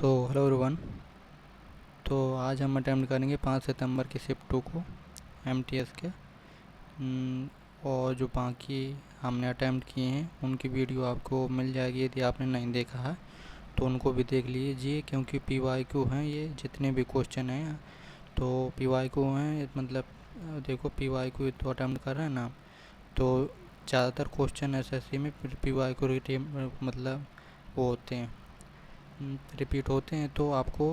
Hello everyone. तो आज हम अटैम्प्ट करेंगे 5 सितंबर की शिफ्ट 2 को एमटीएस के। और जो बाकी हमने अटैम्प्ट किए हैं उनकी वीडियो आपको मिल जाएगी। यदि आपने नहीं देखा है तो उनको भी देख लीजिए, क्योंकि पीवाईक्यू हैं ये जितने भी क्वेश्चन हैं। तो पीवाईक्यू हैं मतलब देखो, पीवाईक्यू तो अटैम्प्ट कर रहे हैं ना, तो ज़्यादातर क्वेश्चन एसएससी में पीवाईक्यू मतलब वो होते हैं, रिपीट होते हैं। तो आपको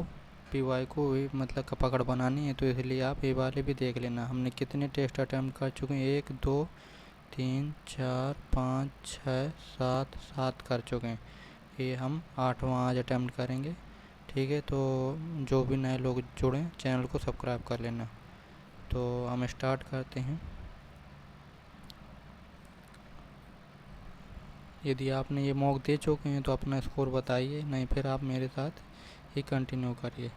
पीवाई को भी मतलब का पकड़ बनानी है, तो इसलिए आप ये वाले भी देख लेना। हमने कितने टेस्ट अटैम्प्ट कर चुके हैं, 1 2 3 4 5 6 7 7 कर चुके हैं। ये हम 8वां आज अटैम्प्ट करेंगे। ठीक है, तो जो भी नए लोग जुड़े चैनल को सब्सक्राइब कर लेना। तो हम स्टार्ट करते हैं। यदि आपने ये मॉक दे चुके हैं तो अपना स्कोर बताइए, नहीं फिर आप मेरे साथ ही कंटिन्यू करिए।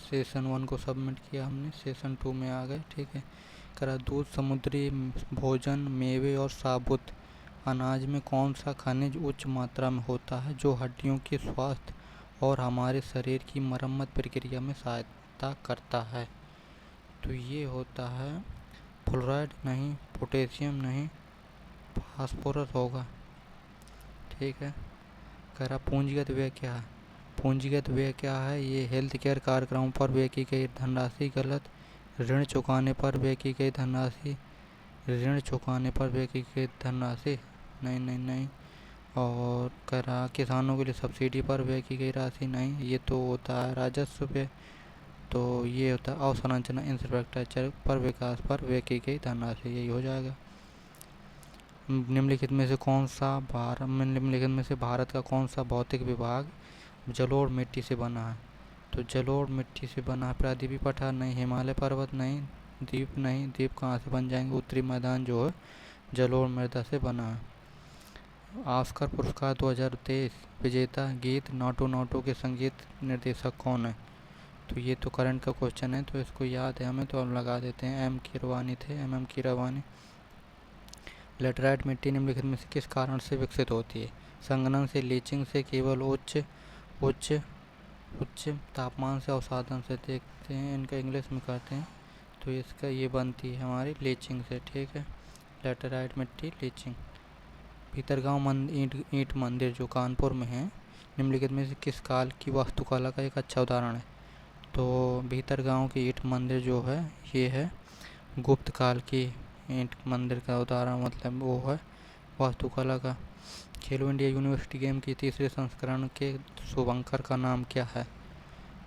सेशन 1 को सबमिट किया हमने, सेशन 2 में आ गए। ठीक है, करा दूध, समुद्री भोजन, मेवे और साबुत अनाज में कौन सा खनिज उच्च मात्रा में होता है जो हड्डियों के स्वास्थ्य और हमारे शरीर की मरम्मत प्रक्रिया में सहायता करता है? तो ये होता है फ्लोराइड नहीं, पोटेशियम नहीं, फास्फोरस होगा। ठीक है, करा पूंजीगत व्यय क्या है? पूंजीगत व्यय क्या है? ये हेल्थ केयर कार्यक्रमों पर व्यय की गई धनराशि। गलत। ऋण चुकाने पर व्यय की गई धनराशि, ऋण चुकाने पर व्यय की गई धनराशि, नहीं नहीं नहीं। और करा किसानों के लिए सब्सिडी पर व्यय की गई राशि, नहीं, ये तो होता है राजस्व व्यय। तो ये होता है अवसंरचना इंफ्रास्ट्रक्चर पर विकास पर व्यय की गई धनराशि, यही हो जाएगा। निम्नलिखित में से भारत का कौन सा भौतिक विभाग जलोढ़ मिट्टी से बना है? तो जलोढ़ मिट्टी से बना है प्रायद्वीपीय पठार, नहीं। हिमालय पर्वत, नहीं। द्वीप, नहीं। द्वीप कहाँ से बन जाएंगे? उत्तरी मैदान जो है जलोढ़ मृदा से बना है। ऑस्कर पुरस्कार 2023 विजेता गीत नाटो नाटो के संगीत निर्देशक कौन है? तो ये तो करंट का क्वेश्चन है, तो इसको याद है हमें, तो हम लगा देते हैं। एम कीरवानी थे, एम कीरवानी। लेटराइट मिट्टी निम्नलिखित में से किस कारण से विकसित होती है? संघनन से, लीचिंग से, केवल उच्च उच्च उच्च तापमान से, अवसादन से? देखते हैं, इनका इंग्लिश में करते हैं। तो इसका ये बनती है हमारी लीचिंग से। ठीक है, लेटराइट मिट्टी, लीचिंग। भीतरगांव ईंट मंदिर जो कानपुर में है, निम्नलिखित में से किस काल की वास्तुकला का एक अच्छा उदाहरण है? तो भीतरगांव की ईंट मंदिर जो है ये है गुप्त काल की ईंट मंदिर का उदाहरण, मतलब वो है वास्तुकला का। खेलो इंडिया यूनिवर्सिटी गेम की तीसरे संस्करण के शुभंकर का नाम क्या है?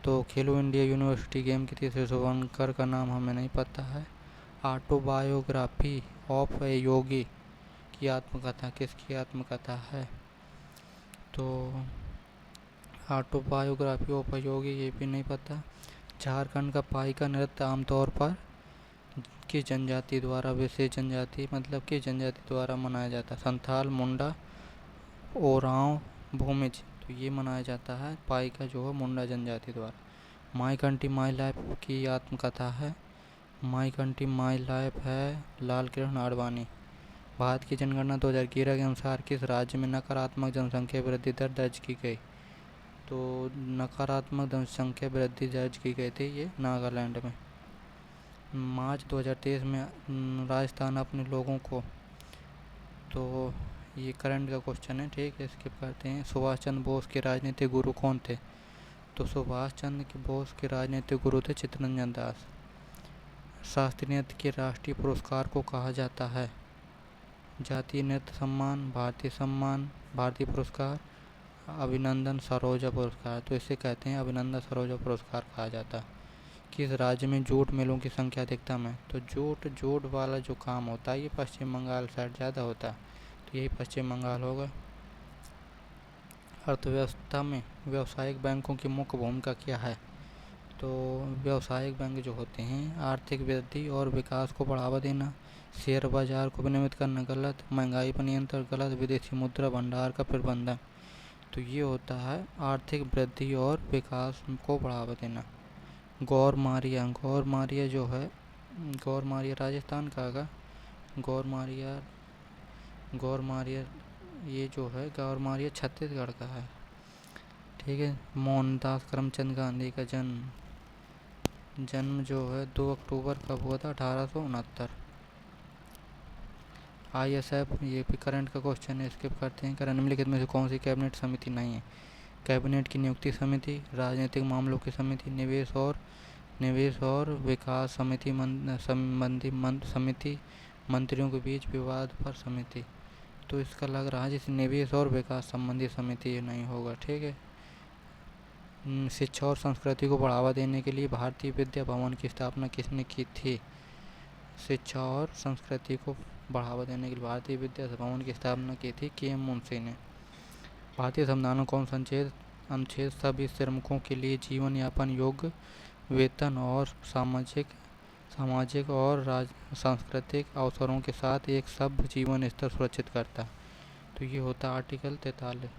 तो खेलो इंडिया यूनिवर्सिटी गेम के तीसरे शुभंकर का नाम हमें नहीं पता है। ऑटोबायोग्राफी ऑफ ए योगी की आत्मकथा किसकी आत्मकथा है? तो ऑटोबायोग्राफी ऑफ ए योगी, ये भी नहीं पता। झारखंड का पाइका नृत्य आमतौर पर किस जनजाति द्वारा, विशेष जनजाति मतलब किस जनजाति द्वारा मनाया जाता है? संथाल, मुंडा, ओरांव, भूमिज। तो ये मनाया जाता है पाइका जो है मुंडा जनजाति द्वारा। माई कंट्री माई लाइफ की आत्मकथा है, माई कंट्री माई लाइफ है लाल कृष्ण आडवाणी। भारत की जनगणना 2011 के अनुसार किस राज्य में नकारात्मक जनसंख्या वृद्धि दर दर्ज की गई? तो नकारात्मक जनसंख्या वृद्धि दर्ज की गई थी ये नागालैंड में। मार्च 2023 में राजस्थान अपने लोगों को, तो ये करंट का क्वेश्चन है। ठीक है, स्किप करते हैं। सुभाष चंद्र बोस के राजनीतिक गुरु कौन थे? तो सुभाष चंद्र बोस के राजनीतिक गुरु थे चित्तरंजन दास। शास्त्रीय नृत्य के राष्ट्रीय पुरस्कार को कहा जाता है? जातीय नृत्य सम्मान, भारतीय सम्मान, भारतीय पुरस्कार, अभिनंदन सरोजा पुरस्कार। तो इसे कहते हैं अभिनंदन सरोजा पुरस्कार कहा जाता है। किस राज्य में जूट मिलों की संख्या अधिकतम है? तो जूट वाला जो काम होता है ये पश्चिम बंगाल साइड ज़्यादा होता है, तो यही पश्चिम बंगाल होगा। अर्थव्यवस्था में व्यावसायिक बैंकों की मुख्य भूमिका क्या है? तो व्यावसायिक बैंक जो होते हैं आर्थिक वृद्धि और विकास को बढ़ावा देना, शेयर बाजार को विनियमित करना, गलत। महंगाई पर नियंत्रण, गलत। विदेशी मुद्रा भंडार का प्रबंधन। तो ये होता है आर्थिक वृद्धि और विकास को बढ़ावा देना। गौरमारिया, गौरमारिया जो है, गौरमारिया राजस्थान का आगा। गौरमारिया, गौरमारिया ये जो है गौरमारिया छत्तीसगढ़ का है। ठीक है। मोहनदास करमचंद गांधी का जन्म जो है 2 अक्टूबर कब हुआ था? 1869। ISF, ये भी करंट का क्वेश्चन है, स्किप करते हैं। निम्नलिखित में से कौन सी कैबिनेट समिति नहीं है? कैबिनेट की नियुक्ति समिति, राजनीतिक मामलों की समिति, निवेश और विकास समिति, संबंधी समिति, मंत्रियों के बीच विवाद पर समिति। तो इसका लग रहा है जैसे निवेश और विकास संबंधी समिति नहीं होगा। ठीक है। शिक्षा और संस्कृति को बढ़ावा देने के लिए भारतीय विद्या भवन की स्थापना किसने की थी? शिक्षा और संस्कृति को बढ़ावा देने के लिए भारतीय विद्या भवन की स्थापना की थी KM मुंशी ने। भारतीय संविधान कौन सा अनुच्छेद सभी श्रमिकों के लिए जीवन यापन योग्य वेतन और सामाजिक और सांस्कृतिक अवसरों के साथ एक सभ्य जीवन स्तर सुरक्षित करता है? तो ये होता है आर्टिकल 43।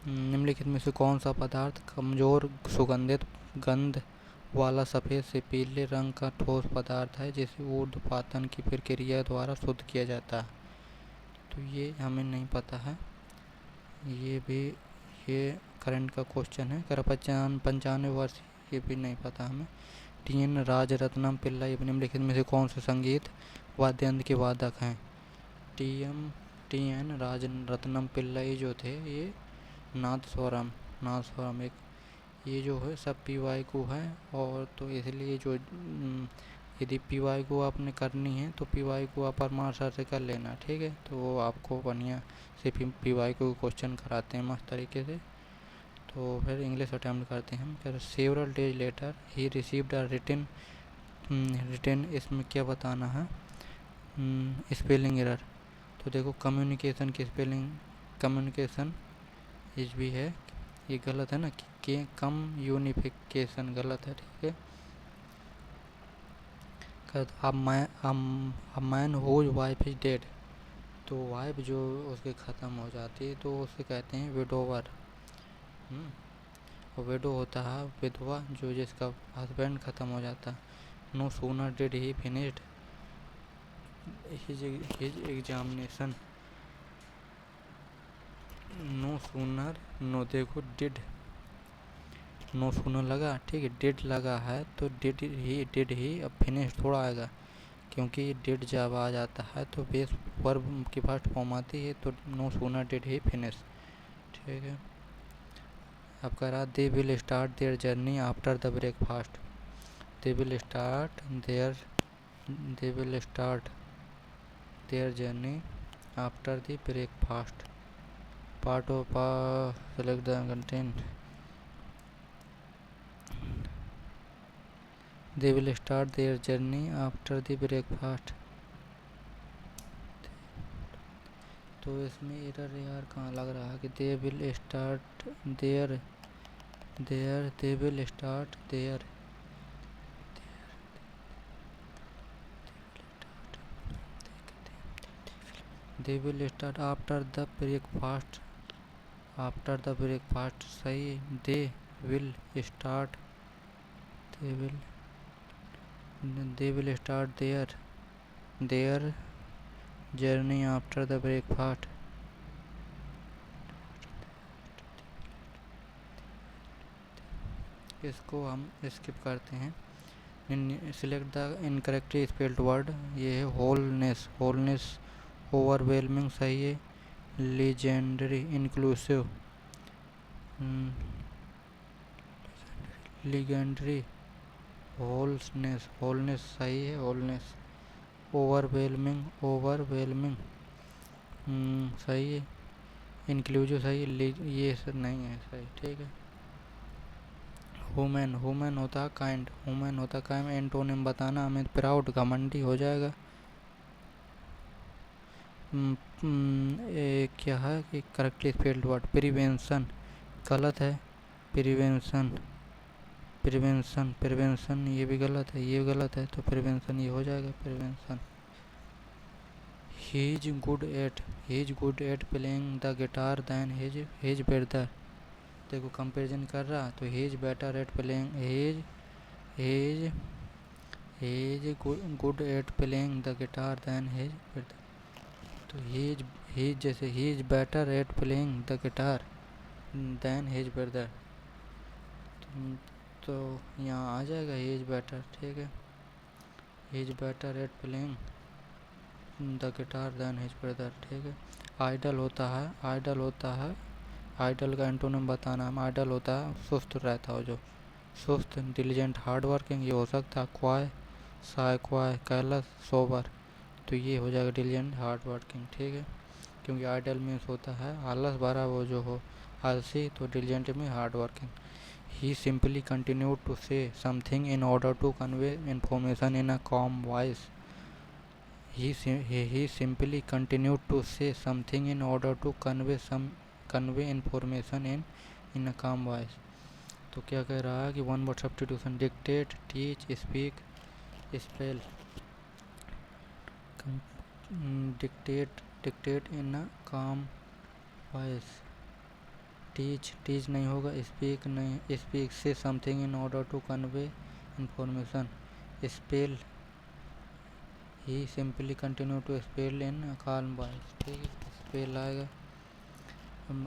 निम्नलिखित में से कौन सा पदार्थ कमजोर सुगंधित गंध वाला सफ़ेद से पीले रंग का ठोस पदार्थ है जिसे ऊर्ध्वपातन की प्रक्रिया द्वारा शुद्ध किया जाता है? तो ये हमें नहीं पता है। ये करंट का क्वेश्चन है। 95 वर्ष, ये भी नहीं पता हमें। TN राजरत्नम पिल्लाई निम्नलिखित में से कौन से संगीत वाद्य यंत्र के वादक हैं? TN राजरत्नम पिल्लाई जो थे ये नादस्वरम एक, ये जो है सब PY को है। और तो इसलिए जो यदि PY को आपने करनी है तो PY को आप परमार सर से कर लेना। ठीक है। तो वो आपको बढ़िया से PY को क्वेश्चन कराते हैं मस्त तरीके से। तो फिर इंग्लिश अटैम्प्ट करते हैं। फिर several days later he received a written, इसमें क्या बताना है? Spelling error. तो देखो कम्युनिकेशन की स्पेलिंग कम्युनिकेशन इस भी है, ये गलत है ना कि कम यूनिफिकेशन गलत है। ठीक है। अब man whose wife is dead, तो वाइफ जो उसके ख़त्म हो जाती है तो उसे कहते हैं विडोवर। और विडो होता है विधवा, जो जिसका हस्बैंड ख़त्म हो जाता है। No sooner did he finished his examination, no sooner, no देखो डिड, नो सूनर लगा। ठीक है। डिड लगा है तो डिड ही अब फिनिश थोड़ा आएगा, क्योंकि डिड जब आ जाता है तो बेस वर्ब की फर्स्ट फॉर्म आती है। तो no sooner did he finish. ठीक है। अब कह रहा they will start their journey after the breakfast, they will start their journey after the breakfast. Part of select the content, they will start their journey after the breakfast। तो इसमें error यार कहाँ लग रहा है कि they will start their they will start their they will start after the breakfast, after the breakfast सही है। they will start their journey after the breakfast। इसको हम स्किप करते हैं। Select the incorrectly spelled word, ये है wholeness, overwhelming सही है। लीजेंडरी, इंक्लूसिव, लीजेंडरी, होलनेस सही है। होलनेस, ओवरवेलमिंग सही है। इंक्लूसिव सही है। ये नहीं है सही। ठीक है। हुमन होता है काइंड, एंटोनिम बताना हमें प्राउड घमंडी हो जाएगा। क्या है कि करेक्टली स्पेल्ड वर्ड प्रिवेंशन गलत है। प्रिवेंशन ये भी गलत है, ये गलत है। तो प्रिवेंशन ये हो जाएगा prevention. he is good at playing the guitar than his brother. देखो कंपेरिजन कर रहा, तो he is better at playing he is good at playing the guitar than his brother. तो he जैसे he is better at playing the guitar than his brother, तो यहाँ आ जाएगा he is better, ठीक है, he is better at playing the guitar than his brother, ठीक है। Idol होता है आइडल का एंटोनिम बताना है। आइडल होता है सुस्त रहता हो, जो सुस्त, डिलीजेंट, हार्ड वर्किंग, ये हो सकता है क्वाय, क्वाय, केयरलेस, सोबर, तो ये हो जाएगा डिलीजेंट, हार्ड वर्किंग, ठीक है। क्योंकि आइडल मीन्स होता है आलस भरा, वो जो हो आलसी, तो डिलीजेंट में hard working. He simply continued to say something in order to convey information in a calm voice. He simply continued to say something in order to convey information in a calm voice. तो क्या कह रहा है कि one word substitution, dictate, teach, speak, spell. Dictate in a calm voice, teach नहीं होगा, speak नहीं, speak, say something in order to convey information, spell, he simply continue to spell in calm voice, ठीक है, spell आएगा।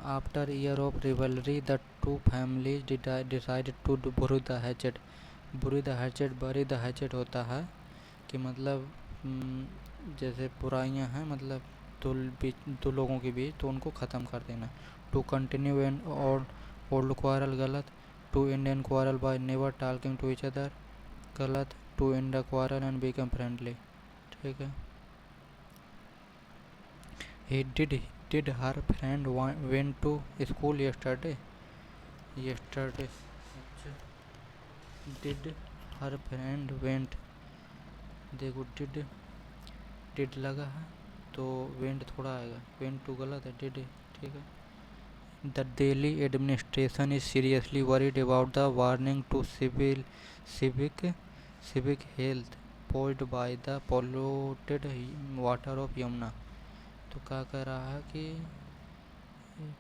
After year of rivalry the two families decided to bury the hatchet. Bury the hatchet, bury the hatchet होता है कि मतलब जैसे बुराइयां हैं, मतलब दो लोगों के बीच, तो उनको ख़त्म कर देना। To continue and old quarrel, गलत। To end an quarrel by never talking to each other, गलत। To end a quarrel and become friendly, ठीक है। Did her friend went to school yesterday? Yesterday, अच्छा, did her friend went, देखो did लगा है तो went थोड़ा आएगा, went to गलत है, did, ठीक है। The Delhi administration is seriously worried about the warning to civic health posed by the polluted water of Yamuna। तो क्या कह रहा है कि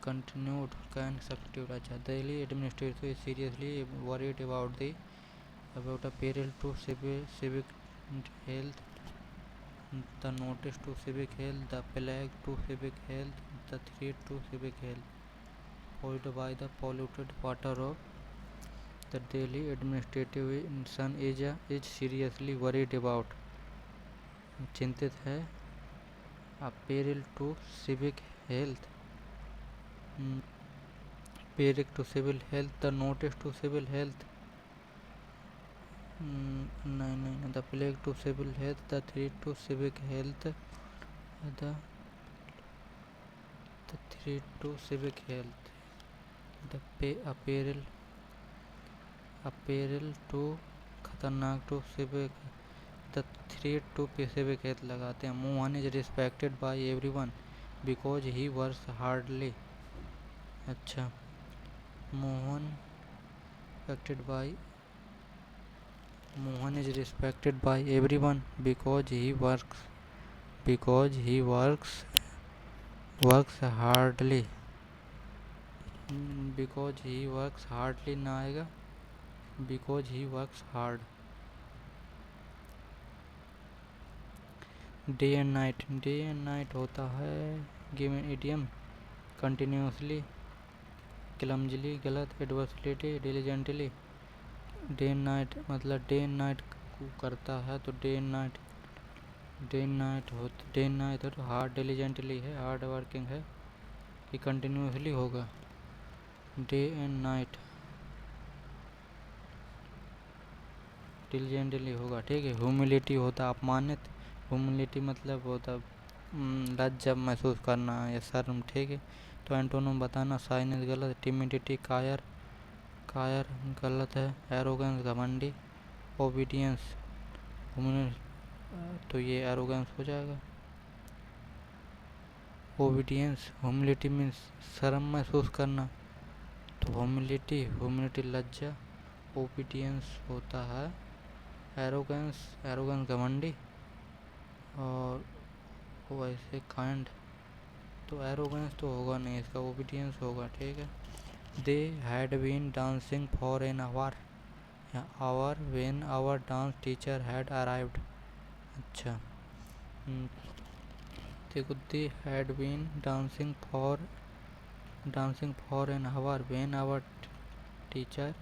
कंटिन्यूड कैन सब्स्टिट्यूट, अच्छा, Delhi administration is seriously worried about a peril to civic health, the notice to civic health, the plague to civic health, the threat to civic health posed by the polluted water of the Delhi administration is seriously worried about, चिंतित है। Peril to civic health, peril to civil health, the notice to civil health, नहीं, the plague to civil health, the threat to civic health, the threat to civic health, the a peril to खतरनाक to civic, the threat to civic health लगाते हैं। Mohan is respected by everyone because he works hardly, अच्छा, Mohan is respected by everyone because he works hardly, because he works hardly ना आएगा, because he works hard. Day and night होता है given idiom, continuously, क्लमजली, गलत। Adversely, diligently. Day and night मतलब day and night करता है, तो डे एंड नाइट हो तो हार्ड, डिलीजेंटली है, हार्ड वर्किंग है, कि कंटिन्यूसली होगा। डे एंड नाइट डिलीजेंटली होगा, ठीक है। ह्यूमिलिटी होता अपमानित, ह्यूमिलिटी मतलब होता लज्जा महसूस करना या शर्म, ठीक है। तो एंटोनिम बताना, साइनेस गलत, टिमिडिटी कायर गलत है, एरोगेंस घमंडी, ओबीडियंस तो ये एरोगेंस हो जाएगा। ओबीडियंस, ह्यूमिलिटी मीन्स शर्म महसूस करना, तो ह्यूमिलिटी लज्जा, ओबीडियंस होता है एरोगेंस घमंडी, और वैसे काइंड, तो एरोगेंस तो होगा नहीं, इसका ओबीडियंस होगा। ठीक है। They had been dancing for an hour when our dance teacher had arrived. अच्छा, देखो, they had been dancing for an hour when our teacher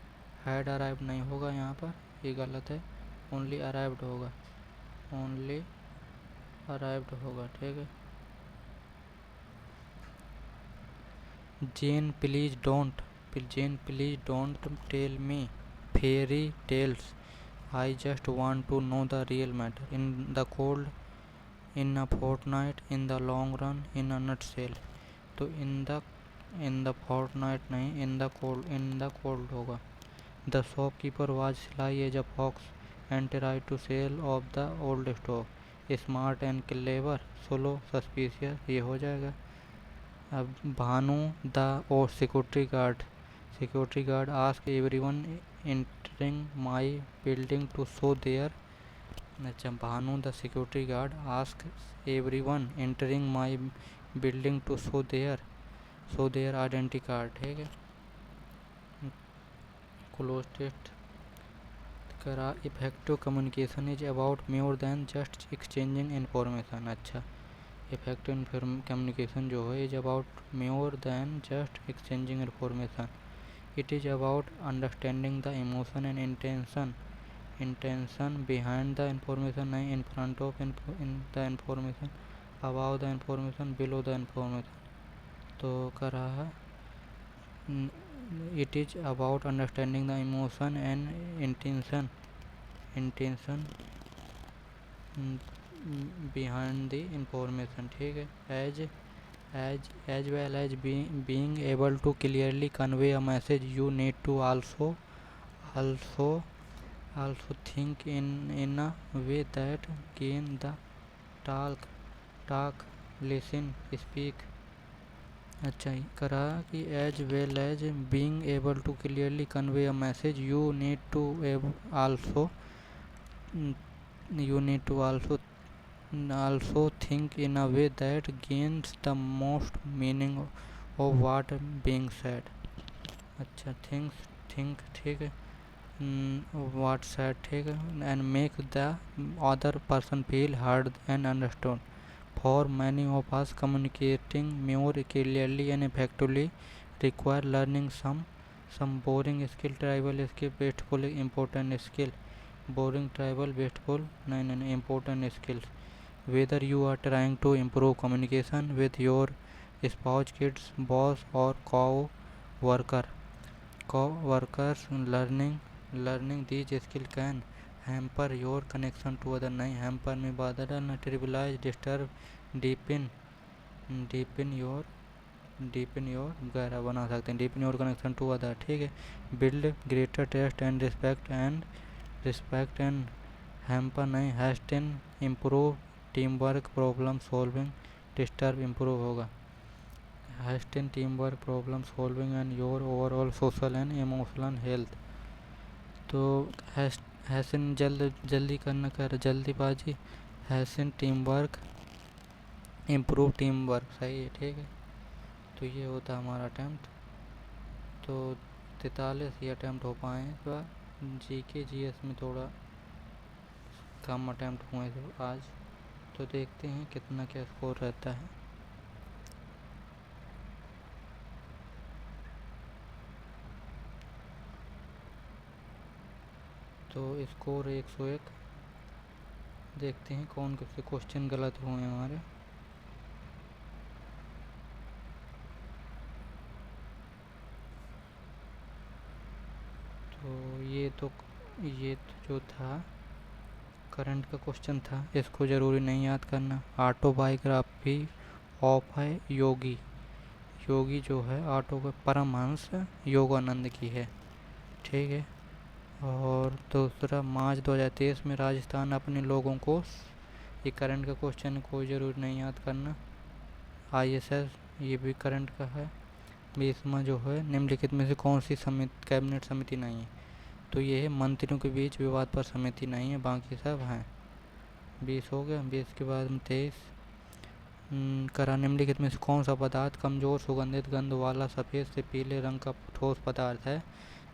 had arrived नहीं होगा यहाँ पर, ये गलत है। ओनली अराइव्ड होगा, ओनली अराइव्ड होगा। ठीक है। Jen please don't tell me fairy tales, I just want to know the real matter, in the cold, in a fortnight, in the long run, in a nutshell. तो in the fortnight नहीं, in the cold होगा। The shopkeeper was sly as a fox and try to sell off the old stock, smart and clever, slow suspicious, ये हो जाएगा। अब Bhanu the uh security guard ask everyone entering my building to show their. अच्छा, Bhanu the security guard ask everyone entering my building to show their identity card. ठीक है। Cloze test करा। Effective communication is about more than just exchanging information. अच्छा, effective communication जो है is about more than just exchanging information, it is about understanding the emotion and intention behind the information, नहीं in front of in the information, above the information, below the information. तो कर रहा है it is about understanding the emotion and intention behind the information। ठीक है। as well as being able to clearly convey a message, you need to also think in a way that gain the talk listen speak। अच्छा, करा कि as well as being able to clearly convey a message, you need to also think in a way that gains the most meaning of what being said। अच्छा, think ठीक है, what said ठीक है, and make the other person feel heard and understood। For many of us, communicating more clearly and effectively require learning some boring skill, trivial skill, wasteful, important skill, boring, trivial, wasteful, नहीं important skills। Whether you are trying to improve communication with your spouse, kids, boss, or co-workers, learning these skills can hamper your connection to other, नहीं hamper में बाधा डालना, trivialize, disturb, deepen your गहरा बना सकते हैं, deepen your connection to other। ठीक है। build greater trust and respect and hamper नहीं, hasten, improve team work, problem solving, disturb, improve होगा। hasten team work, problem solving and your overall social and emotional health. तो hasten जल्दी करना, कर जल्दीबाजी, hasten team work, improve team work, सही है। ठीक है। तो ये होता हमारा अटैम्प्ट। तो 43 ही अटैम्प्ट हो पाए इस बार। GK GS में थोड़ा कम अटैम्प्ट हुए थे आज। तो देखते हैं कितना क्या स्कोर रहता है। तो स्कोर 101। देखते हैं कौन से क्वेश्चन गलत हुए हमारे। तो ये तो जो था करंट का क्वेश्चन था, इसको ज़रूरी नहीं याद करना। ऑटोबायोग्राफी ऑफ है योगी जो है ऑटो का परमहंस योगानंद की है। ठीक है। और दूसरा, मार्च 2023 में राजस्थान अपने लोगों को, ये करंट का क्वेश्चन, कोई ज़रूरी नहीं याद करना। ISS ये भी करंट का है। 20वां जो है, निम्नलिखित में से कौन सी कैबिनेट समिति नहीं है। तो ये है मंत्रियों के बीच विवाद पर समिति नहीं है, बाकी सब हैं। 20 हो गया। 20 के बाद में 23, करा निम्नलिखित में से कौन सा पदार्थ कमजोर सुगंधित गंध वाला सफ़ेद से पीले रंग का ठोस पदार्थ है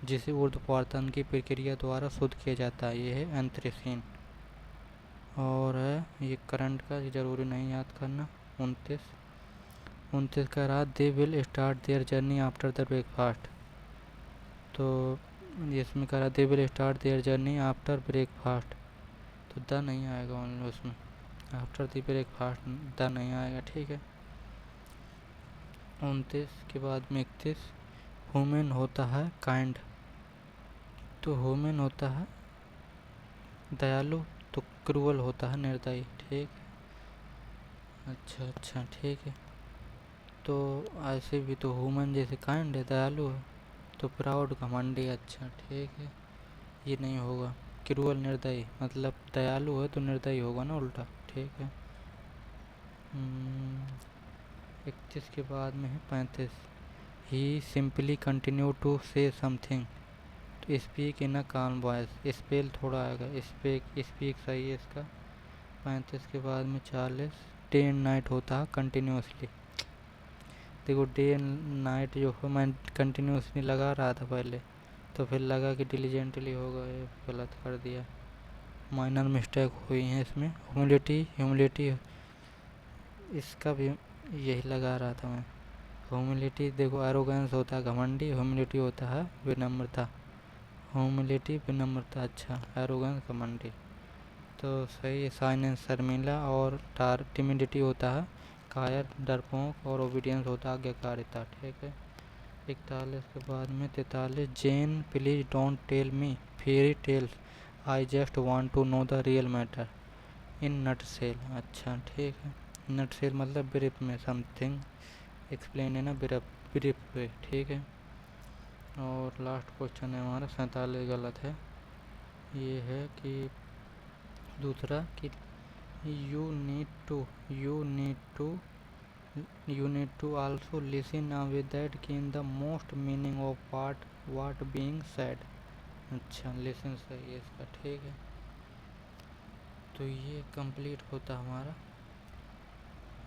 जिसे ऊर्ध्वपातन की प्रक्रिया द्वारा शुद्ध किया जाता है? ये है एंथ्रेसीन। और है ये करंट का, ज़रूरी नहीं याद करना। 29 कह रहा they will start their journey after the breakfast. तो इसमें कह रहा they will start their journey after breakfast, तो द नहीं आएगा उसमें, आफ्टर द ब्रेकफास्ट द नहीं आएगा, ठीक है। 29 के बाद में 31 ह्यूमन होता है काइंड, तो ह्यूमन होता है दयालु, तो क्रूअल होता है निर्दयी, ठीक। अच्छा ठीक है। तो ऐसे भी तो ह्यूमन जैसे काइंड है, दयालु है, तो प्राउड घमंडी, अच्छा ठीक है, ये नहीं होगा। क्रूअल निर्दयी मतलब दयालु है तो निर्दयी होगा ना उल्टा, ठीक है। 31 के बाद में है 35 he simply continue to say something, तो speak in a calm voice, spell थोड़ा आएगा, स्पीक सही है इसका। 35 के बाद में 40 डे एंड नाइट होता है कंटिन्यूसली। देखो डे एंड नाइट जो है मैं कंटिन्यूसली लगा रहा था पहले, तो फिर लगा कि डिलीजेंटली होगा, ये गलत कर दिया, माइनर मिस्टेक हुई है इसमें। ह्यूमिलिटी इसका भी यही लगा रहा था मैं। ह्यूमिलिटी देखो एरोगेंस होता है घमंडी, ह्यूमिलिटी होता है विनम्रता, ह्यूमिलिटी विनम्रता, अच्छा एरोगेंस घमंडी, तो सही है। साइलेंस शर्मिला, और टिमिडिटी होता है कायर डरपोक, और ओबीडियंस होता है आज्ञाकारिता, ठीक है। 41 के बाद में 43 Jen please don't tell me fairy tales, I just want to know the real matter in nutshell, अच्छा ठीक है। नटसेल मतलब ब्रीफ में, समथिंग एक्सप्लेन है ना ब्रीफ पे, ठीक है। और लास्ट क्वेश्चन है हमारा 47 गलत है, ये है कि दूसरा कि you need to also listen with that कि in the most meaning of what being said, अच्छा लिसन सही है इसका, ठीक है। तो ये कंप्लीट होता हमारा।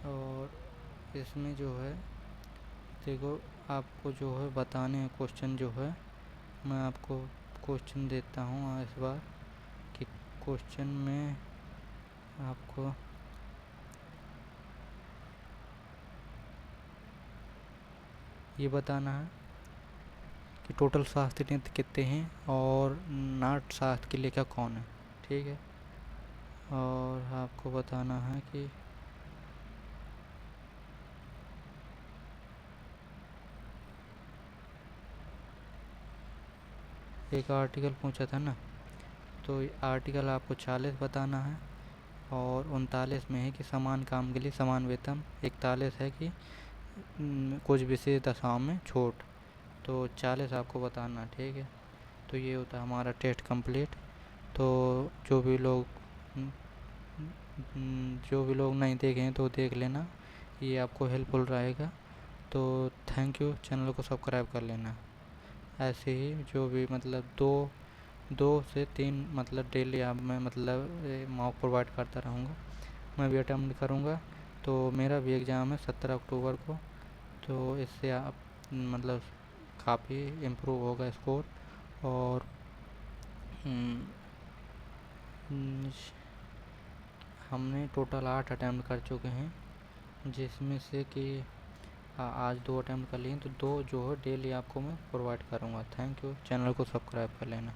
और इसमें जो है देखो आपको जो है बताने हैं क्वेश्चन, जो है मैं आपको क्वेश्चन देता हूँ इस बार कि क्वेश्चन में आपको ये बताना है कि टोटल शास्त्रीय नृत्य कितने हैं और नाट्य शास्त्र के लेखक कौन है, ठीक है। और आपको बताना है कि एक आर्टिकल पूछा था ना, तो आर्टिकल आपको 40 बताना है, और 39 में है कि समान काम के लिए समान वेतन, 41 है कि कुछ विशेष दशाओं में छूट, तो 40 आपको बताना, ठीक है। तो ये होता है हमारा टेस्ट कंप्लीट। तो जो भी लोग नहीं देखें तो देख लेना, ये आपको हेल्पफुल रहेगा। तो थैंक यू, चैनल को सब्सक्राइब कर लेना। ऐसे ही जो भी मतलब 2 से 3 मतलब डेली आप मैं मतलब मॉक प्रोवाइड करता रहूँगा, मैं भी अटेम्प्ट करूँगा। तो मेरा भी एग्ज़ाम है 17 अक्टूबर को, तो इससे आप मतलब काफ़ी इम्प्रूव होगा स्कोर। और हमने टोटल 8 अटैम्प्ट कर चुके हैं, जिसमें से कि आज 2 अटैम्प्ट कर लिए, तो 2 जो है डेली आपको मैं प्रोवाइड करूँगा। थैंक यू, चैनल को सब्सक्राइब कर लेना।